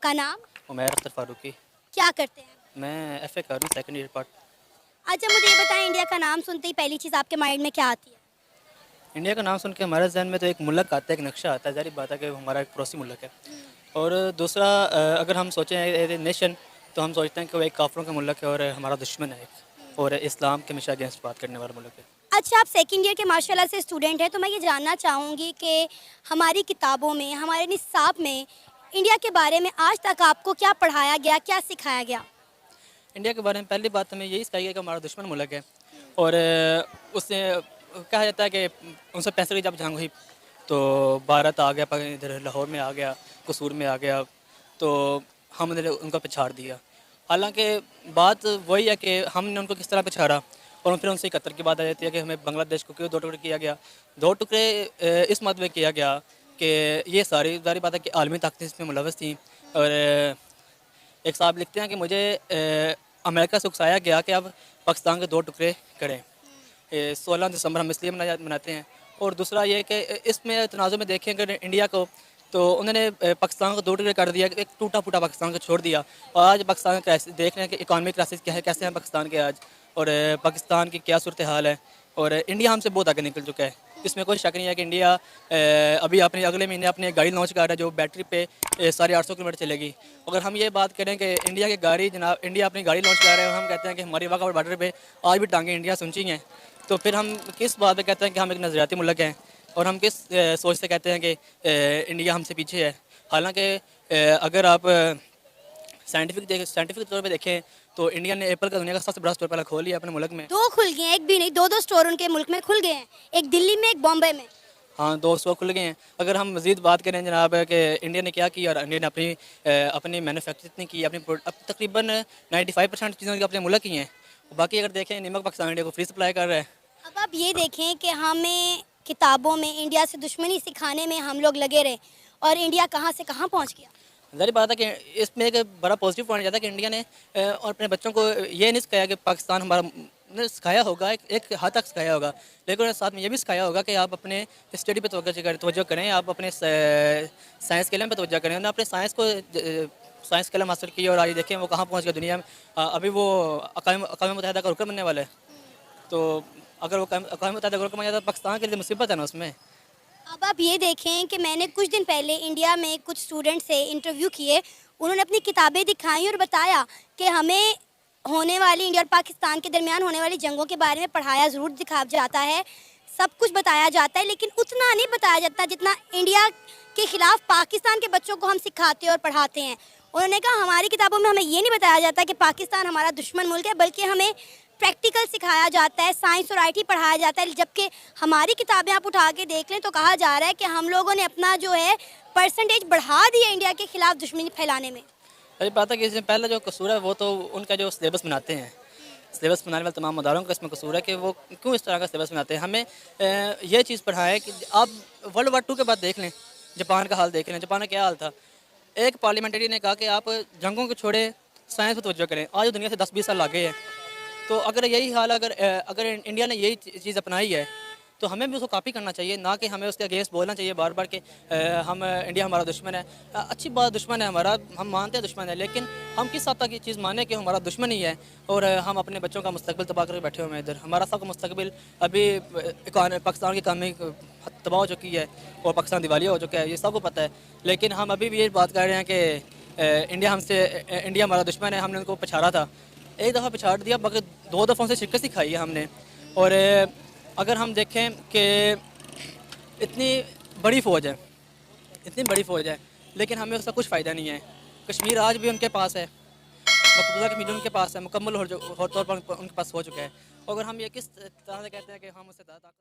आपका नाम? उमैर अख्तर फारूकी। क्या करते हैं? मैं एफए कर रहा हूँ, सेकंड ईयर पार्ट। अच्छा, मुझे ये बताएं, इंडिया का नाम सुनते ही पहली चीज़ आपके माइंड में क्या आती है? इंडिया का नाम सुन के हमारे जहन में तो एक मुल्क आता है, एक नक्शा आता है। ज़ाहिर बात है कि वो हमारा एक पड़ोसी मुल्क है। और दूसरा, अगर हम सोचें एज ए नेशन, तो हम सोचते हैं कि वो एक काफिरों का मुल्क है और हमारा दुश्मन है एक, और इस्लाम के हमेशा अगेंस्ट बात करने वाला मुल्क है। अच्छा, आप सेकंड ईयर के माशाल्लाह से स्टूडेंट हैं, तो मैं ये जानना चाहूँगी कि हमारी किताबों में, हमारे निसाब में इंडिया के बारे में आज तक आपको क्या पढ़ाया गया, क्या सिखाया गया? इंडिया के बारे में पहली बात हमें यही सिखाई गई कि हमारा दुश्मन मुल्क है, और उससे कहा जाता है कि 1965 की जब जंग हुई तो भारत आ गया, इधर लाहौर में आ गया, कसूर में आ गया, तो हमने उनका पछाड़ दिया। हालांकि बात वही है कि हमने उनको किस तरह पछाड़ा, और फिर उनसे 71 की बात आ जाती है कि हमें बांग्लादेश को क्यों 2 टुकड़े किया गया। 2 टुकड़े इस मत में किया गया कि ये सारी बात है कि आलमी ताकतें इसमें मुलव्वस थी। और एक साहब लिखते हैं कि मुझे अमेरिका से उकसाया गया कि अब पाकिस्तान के 2 टुकड़े करें। 16 दिसंबर हम इसलिए मनाते हैं। और दूसरा ये कि इसमें तनाज़ुर में देखें अगर इंडिया को, तो उन्होंने पाकिस्तान को 2 टुकड़े कर दिया, एक टूटा फूटा पाकिस्तान को छोड़ दिया। और आज पाकिस्तान का देख रहे हैं कि इकॉनमिक क्राइसिस क्या है, कैसे हैं पाकिस्तान के आज, और पाकिस्तान की क्या सूरत हाल है। और इंडिया हमसे बहुत आगे निकल चुका है, इसमें कोई शक नहीं है कि इंडिया अभी अपने अगले महीने अपनी गाड़ी लॉन्च कर रहा है जो बैटरी पे 850 किलोमीटर चलेगी। अगर हम ये बात करें कि इंडिया की गाड़ी, जनाब इंडिया अपनी गाड़ी लॉन्च कर रहा है और हम कहते हैं कि हमारी वाघा बॉर्डर पे आज भी टांगें इंडिया से ऊंची हैं, तो फिर हम किस बात पे कहते हैं कि हम एक नज़रियाती मुल्क हैं, और हम किस सोच से कहते हैं कि इंडिया हमसे पीछे है। हालांकि अगर आप साइंटिफिक तौर पे देखें तो इंडिया ने एप्पल का दुनिया का सबसे बड़ा स्टोर पहले खोल लिया अपने मुल्क में। 2 खुल गए हैं, 1 भी नहीं, 2-2 स्टोर उनके मुल्क में खुल गए हैं। एक दिल्ली में, एक बॉम्बे में। हाँ, 2 स्टोर खुल गए हैं। अगर हम मज़ीद बात करें जनाब कि इंडिया ने क्या किया, और इंडिया ने अपनी मैन्युफैक्चर इतनी की, अब तकरीबन 95% चीज़ों की अपने मुल्क की हैं। बाकी अगर देखें, नमक पाकिस्तान इंडिया को फ्री सप्लाई कर रहा है। अब आप ये देखें कि हमें किताबों में इंडिया से दुश्मनी सिखाने में हम लोग लगे रहे और इंडिया कहाँ से कहाँ पहुँच गया। ज़ाहिर बात है कि इसमें एक बड़ा पॉजिटिव पॉइंट जाता है कि इंडिया ने और अपने बच्चों को ये नहीं सिखाया कि पाकिस्तान हमारा, ने सिखाया होगा, एक हद तक सिखाया होगा, लेकिन साथ में ये भी सिखाया होगा कि आप अपने स्टडी पे तवज्जो करें, आप अपने साइंस के इल्म पे तवज्जो करें। उन्होंने अपने साइंस के इल्म हासिल किया और आज देखें वो कहाँ पहुँच गया दुनिया में। अभी वो अक़वाम मुत्तहिदा का रुकन बनने वाला है, तो अगर वो अक़वाम मुत्तहिदा का रुकन बन जाता तो पाकिस्तान के लिए मुसीबत है ना उसमें। अब आप ये देखें कि मैंने कुछ दिन पहले इंडिया में कुछ स्टूडेंट से इंटरव्यू किए, उन्होंने अपनी किताबें दिखाई और बताया कि हमें होने वाली इंडिया और पाकिस्तान के दरमियान होने वाली जंगों के बारे में पढ़ाया ज़रूर दिखा जाता है, सब कुछ बताया जाता है, लेकिन उतना नहीं बताया जाता जितना इंडिया के ख़िलाफ़ पाकिस्तान के बच्चों को हम सिखाते और पढ़ाते हैं। उन्होंने कहा हमारी किताबों में हमें ये नहीं बताया जाता कि पाकिस्तान हमारा दुश्मन मुल्क है, बल्कि हमें प्रैक्टिकल सिखाया जाता है, साइंस और आईटी पढ़ाया जाता है। जबकि हमारी किताबें आप उठा के देख लें तो कहा जा रहा है कि हम लोगों ने अपना जो है परसेंटेज बढ़ा दिया इंडिया के खिलाफ दुश्मनी फैलाने में। अरे बात है कि इसमें पहला जो कसूर है वो तो उनका जो सिलेबस बनाते हैं, सिलेबस बनाने वाले तमाम मदारों का इसमें कसूर है कि वो क्यों इस तरह का सिलेबस बनाते हैं। हमें ये चीज़ पढ़ाएं कि आप वर्ल्ड वार 2 के बाद देख लें, जापान का हाल देख लें। जापान का क्या हाल था, एक पार्लियामेंट्री ने कहा कि आप जंगों को छोड़े, साइंस पर तवज्जो करें। आज दुनिया से 10-20 साल आगे है, तो अगर यही हाल अगर इंडिया ने यही चीज़ अपनाई है तो हमें भी उसको कॉपी करना चाहिए, ना कि हमें उसके अगेंस्ट बोलना चाहिए बार बार कि हम इंडिया हमारा दुश्मन है। अच्छी बात, दुश्मन है हमारा, हम मानते हैं दुश्मन है, लेकिन हम किस हद तक ये चीज़ माने कि हमारा दुश्मन ही है और हम अपने बच्चों का मुस्तकबिल तबाह करके बैठे हुए हैं इधर। हमारा सबका मुस्तकबिल अभी पाकिस्तान की इकानमी तबाह हो चुकी है और पाकिस्तान दिवालिया हो चुका है, ये सबको पता है। लेकिन हम अभी भी ये बात कर रहे हैं कि इंडिया हमारा दुश्मन है। हमने उनको पछाड़ा था, एक दफ़ा पिछाड़ दिया, मगर 2 दफ़ों से शिकस्त ही खाई है हमने। और अगर हम देखें कि इतनी बड़ी फ़ौज है, लेकिन हमें उसका कुछ फ़ायदा नहीं है। कश्मीर आज भी उनके पास है, मकबूजा कश्मीर उनके पास है, मुकम्मल तौर पर उनके पास हो चुका है। अगर हम ये किस तरह से कहते हैं कि हम उससे ज़्यादा